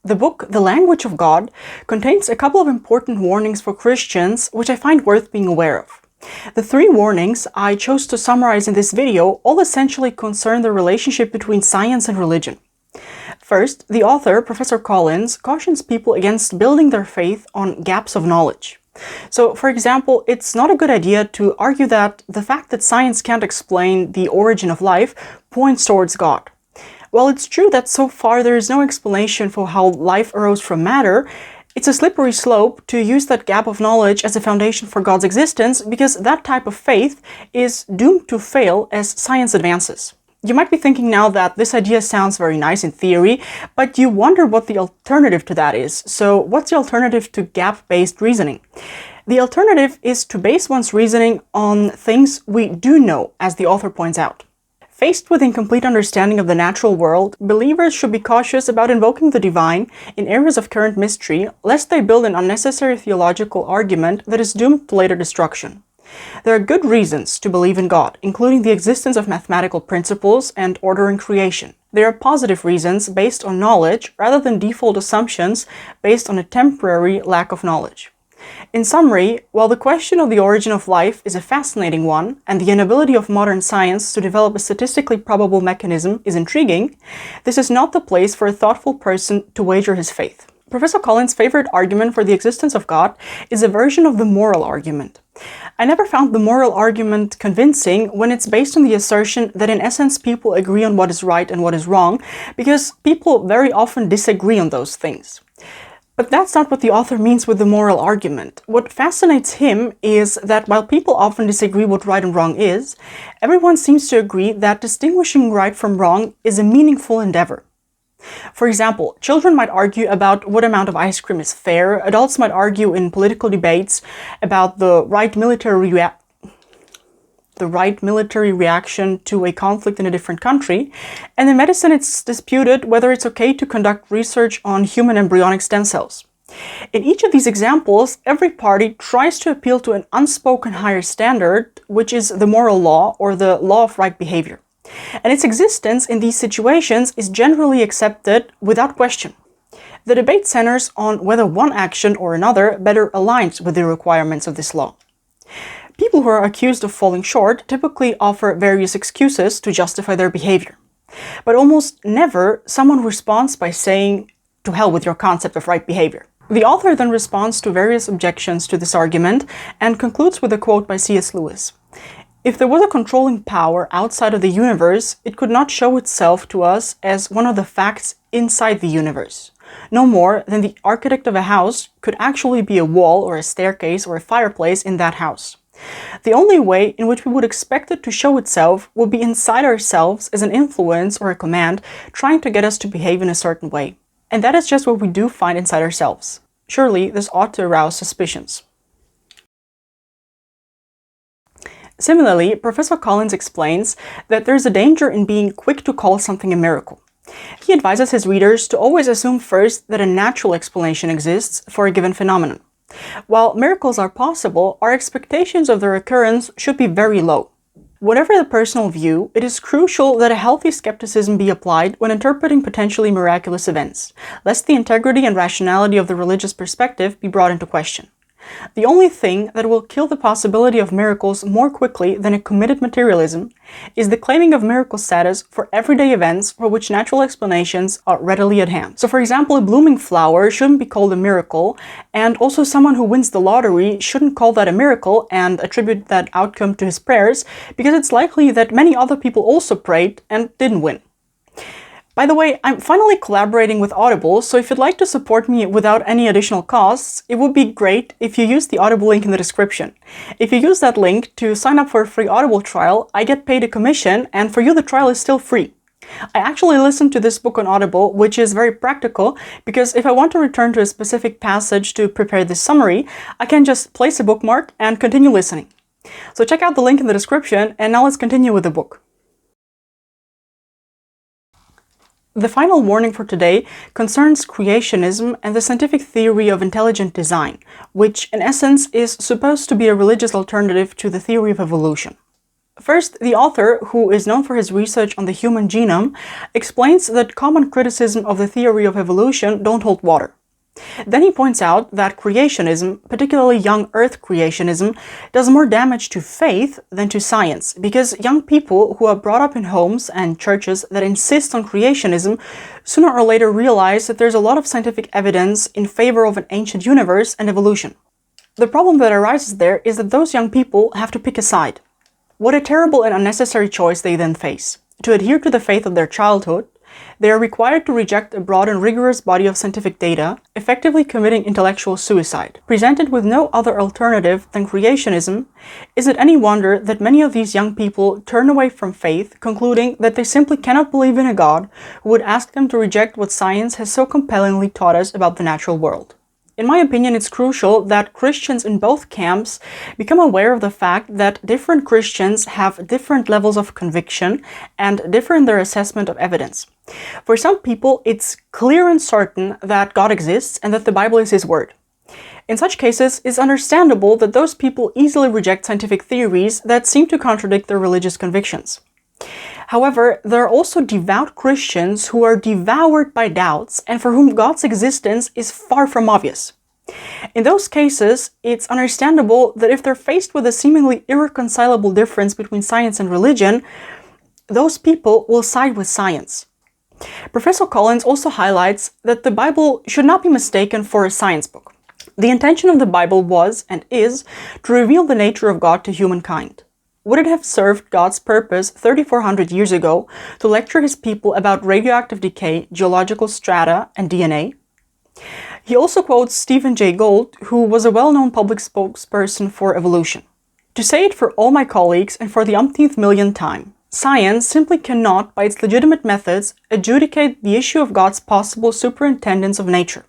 The book, The Language of God, contains a couple of important warnings for Christians which I find worth being aware of. The three warnings I chose to summarize in this video all essentially concern the relationship between science and religion. First, the author, Professor Collins, cautions people against building their faith on gaps of knowledge. So, for example, it's not a good idea to argue that the fact that science can't explain the origin of life points towards God. While it's true that so far there is no explanation for how life arose from matter, it's a slippery slope to use that gap of knowledge as a foundation for God's existence, because that type of faith is doomed to fail as science advances. You might be thinking now that this idea sounds very nice in theory, but you wonder what the alternative to that is. So what's the alternative to gap-based reasoning? The alternative is to base one's reasoning on things we do know, as the author points out. Faced with incomplete understanding of the natural world, believers should be cautious about invoking the divine in areas of current mystery, lest they build an unnecessary theological argument that is doomed to later destruction. There are good reasons to believe in God, including the existence of mathematical principles and order in creation. There are positive reasons based on knowledge rather than default assumptions based on a temporary lack of knowledge. In summary, while the question of the origin of life is a fascinating one, and the inability of modern science to develop a statistically probable mechanism is intriguing, this is not the place for a thoughtful person to wager his faith. Professor Collins' favorite argument for the existence of God is a version of the moral argument. I never found the moral argument convincing when it's based on the assertion that in essence people agree on what is right and what is wrong, because people very often disagree on those things. But that's not what the author means with the moral argument. What fascinates him is that while people often disagree what right and wrong is, everyone seems to agree that distinguishing right from wrong is a meaningful endeavor. For example, children might argue about what amount of ice cream is fair, adults might argue in political debates about the right military reaction to a conflict in a different country, and in medicine it's disputed whether it's okay to conduct research on human embryonic stem cells. In each of these examples, every party tries to appeal to an unspoken higher standard, which is the moral law or the law of right behavior. And its existence in these situations is generally accepted without question. The debate centers on whether one action or another better aligns with the requirements of this law. People who are accused of falling short typically offer various excuses to justify their behavior. But almost never someone responds by saying, "To hell with your concept of right behavior." The author then responds to various objections to this argument and concludes with a quote by C.S. Lewis. "If there was a controlling power outside of the universe, it could not show itself to us as one of the facts inside the universe. No more than the architect of a house could actually be a wall or a staircase or a fireplace in that house. The only way in which we would expect it to show itself would be inside ourselves as an influence or a command trying to get us to behave in a certain way. And that is just what we do find inside ourselves. Surely this ought to arouse suspicions." Similarly, Professor Collins explains that there is a danger in being quick to call something a miracle. He advises his readers to always assume first that a natural explanation exists for a given phenomenon. While miracles are possible, our expectations of their occurrence should be very low. Whatever the personal view, it is crucial that a healthy skepticism be applied when interpreting potentially miraculous events, lest the integrity and rationality of the religious perspective be brought into question. The only thing that will kill the possibility of miracles more quickly than a committed materialism is the claiming of miracle status for everyday events for which natural explanations are readily at hand. So for example, a blooming flower shouldn't be called a miracle, and also someone who wins the lottery shouldn't call that a miracle and attribute that outcome to his prayers, because it's likely that many other people also prayed and didn't win. By the way, I'm finally collaborating with Audible, so if you'd like to support me without any additional costs, it would be great if you use the Audible link in the description. If you use that link to sign up for a free Audible trial, I get paid a commission, and for you the trial is still free. I actually listened to this book on Audible, which is very practical, because if I want to return to a specific passage to prepare this summary, I can just place a bookmark and continue listening. So check out the link in the description, and now let's continue with the book. The final warning for today concerns creationism and the scientific theory of intelligent design, which in essence is supposed to be a religious alternative to the theory of evolution. First, the author, who is known for his research on the human genome, explains that common criticism of the theory of evolution don't hold water. Then he points out that creationism, particularly young Earth creationism, does more damage to faith than to science, because young people who are brought up in homes and churches that insist on creationism sooner or later realize that there's a lot of scientific evidence in favor of an ancient universe and evolution. The problem that arises there is that those young people have to pick a side. What a terrible and unnecessary choice they then face. To adhere to the faith of their childhood, they are required to reject a broad and rigorous body of scientific data, effectively committing intellectual suicide. Presented with no other alternative than creationism, is it any wonder that many of these young people turn away from faith, concluding that they simply cannot believe in a God who would ask them to reject what science has so compellingly taught us about the natural world? In my opinion, it's crucial that Christians in both camps become aware of the fact that different Christians have different levels of conviction and differ in their assessment of evidence. For some people, it's clear and certain that God exists and that the Bible is His Word. In such cases, it's understandable that those people easily reject scientific theories that seem to contradict their religious convictions. However, there are also devout Christians who are devoured by doubts and for whom God's existence is far from obvious. In those cases, it's understandable that if they're faced with a seemingly irreconcilable difference between science and religion, those people will side with science. Professor Collins also highlights that the Bible should not be mistaken for a science book. The intention of the Bible was and is to reveal the nature of God to humankind. Would it have served God's purpose 3,400 years ago to lecture His people about radioactive decay, geological strata, and DNA? He also quotes Stephen Jay Gould, who was a well-known public spokesperson for evolution. To say it for all my colleagues and for the umpteenth millionth time, science simply cannot, by its legitimate methods, adjudicate the issue of God's possible superintendence of nature.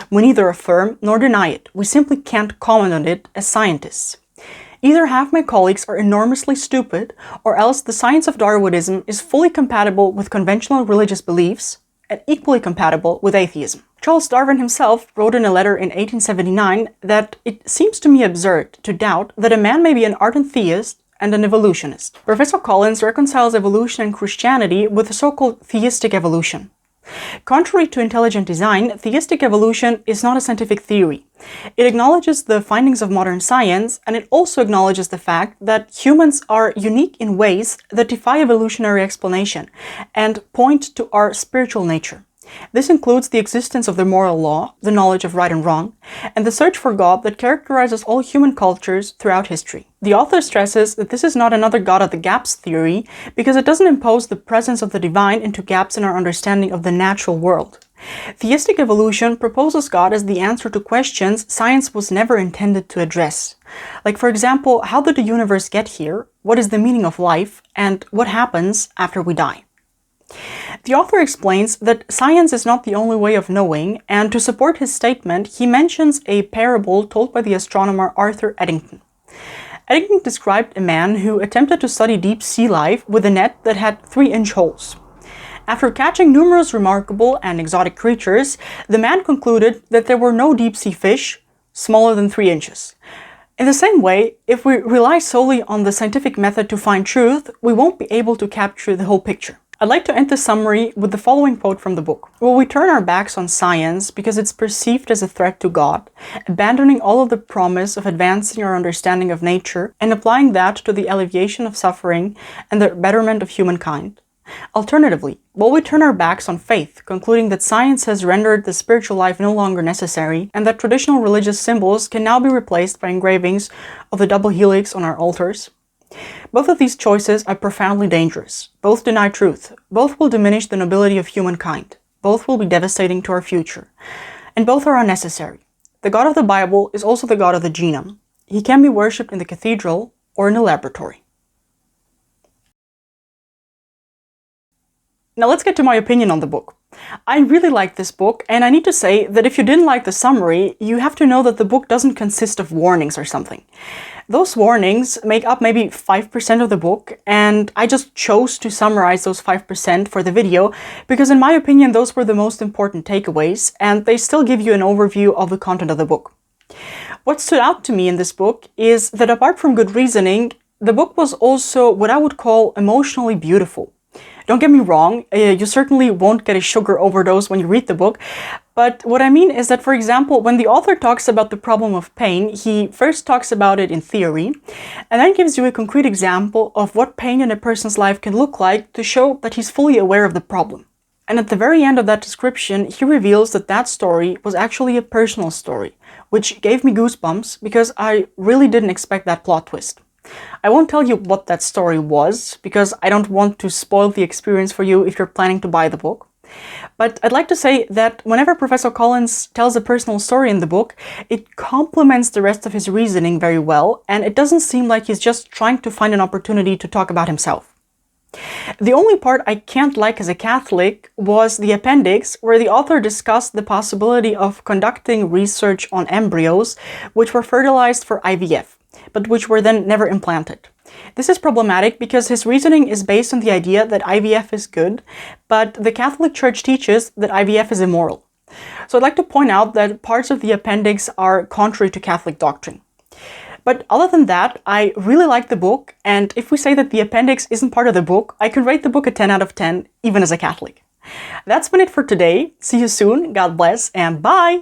We neither affirm nor deny it. We simply can't comment on it as scientists. Either half my colleagues are enormously stupid, or else the science of Darwinism is fully compatible with conventional religious beliefs and equally compatible with atheism. Charles Darwin himself wrote in a letter in 1879 that it seems to me absurd to doubt that a man may be an ardent theist and an evolutionist. Professor Collins reconciles evolution and Christianity with the so-called theistic evolution. Contrary to intelligent design, theistic evolution is not a scientific theory. It acknowledges the findings of modern science, and it also acknowledges the fact that humans are unique in ways that defy evolutionary explanation and point to our spiritual nature. This includes the existence of the moral law, the knowledge of right and wrong, and the search for God that characterizes all human cultures throughout history. The author stresses that this is not another God of the gaps theory because it doesn't impose the presence of the divine into gaps in our understanding of the natural world. Theistic evolution proposes God as the answer to questions science was never intended to address. Like, for example, how did the universe get here? What is the meaning of life? And what happens after we die? The author explains that science is not the only way of knowing, and to support his statement, he mentions a parable told by the astronomer Arthur Eddington. Eddington described a man who attempted to study deep sea life with a net that had 3-inch holes. After catching numerous remarkable and exotic creatures, the man concluded that there were no deep-sea fish smaller than 3 inches. In the same way, if we rely solely on the scientific method to find truth, we won't be able to capture the whole picture. I'd like to end this summary with the following quote from the book. Will we turn our backs on science because it's perceived as a threat to God, abandoning all of the promise of advancing our understanding of nature and applying that to the alleviation of suffering and the betterment of humankind? Alternatively, will we turn our backs on faith, concluding that science has rendered the spiritual life no longer necessary and that traditional religious symbols can now be replaced by engravings of the double helix on our altars? Both of these choices are profoundly dangerous. Both deny truth. Both will diminish the nobility of humankind. Both will be devastating to our future. And both are unnecessary. The God of the Bible is also the God of the genome. He can be worshipped in the cathedral or in a laboratory. Now let's get to my opinion on the book. I really like this book, and I need to say that if you didn't like the summary, you have to know that the book doesn't consist of warnings or something. Those warnings make up maybe 5% of the book, and I just chose to summarize those 5% for the video because in my opinion those were the most important takeaways, and they still give you an overview of the content of the book. What stood out to me in this book is that apart from good reasoning, the book was also what I would call emotionally beautiful. Don't get me wrong, you certainly won't get a sugar overdose when you read the book, but what I mean is that, for example, when the author talks about the problem of pain, he first talks about it in theory, and then gives you a concrete example of what pain in a person's life can look like to show that he's fully aware of the problem. And at the very end of that description, he reveals that that story was actually a personal story, which gave me goosebumps because I really didn't expect that plot twist. I won't tell you what that story was, because I don't want to spoil the experience for you if you're planning to buy the book. But I'd like to say that whenever Professor Collins tells a personal story in the book, it complements the rest of his reasoning very well, and it doesn't seem like he's just trying to find an opportunity to talk about himself. The only part I can't like as a Catholic was the appendix, where the author discussed the possibility of conducting research on embryos which were fertilized for IVF, but which were then never implanted. This is problematic because his reasoning is based on the idea that IVF is good, but the Catholic Church teaches that IVF is immoral. So I'd like to point out that parts of the appendix are contrary to Catholic doctrine. But other than that, I really like the book, and if we say that the appendix isn't part of the book, I can rate the book a 10 out of 10, even as a Catholic. That's been it for today. See you soon, God bless, and bye!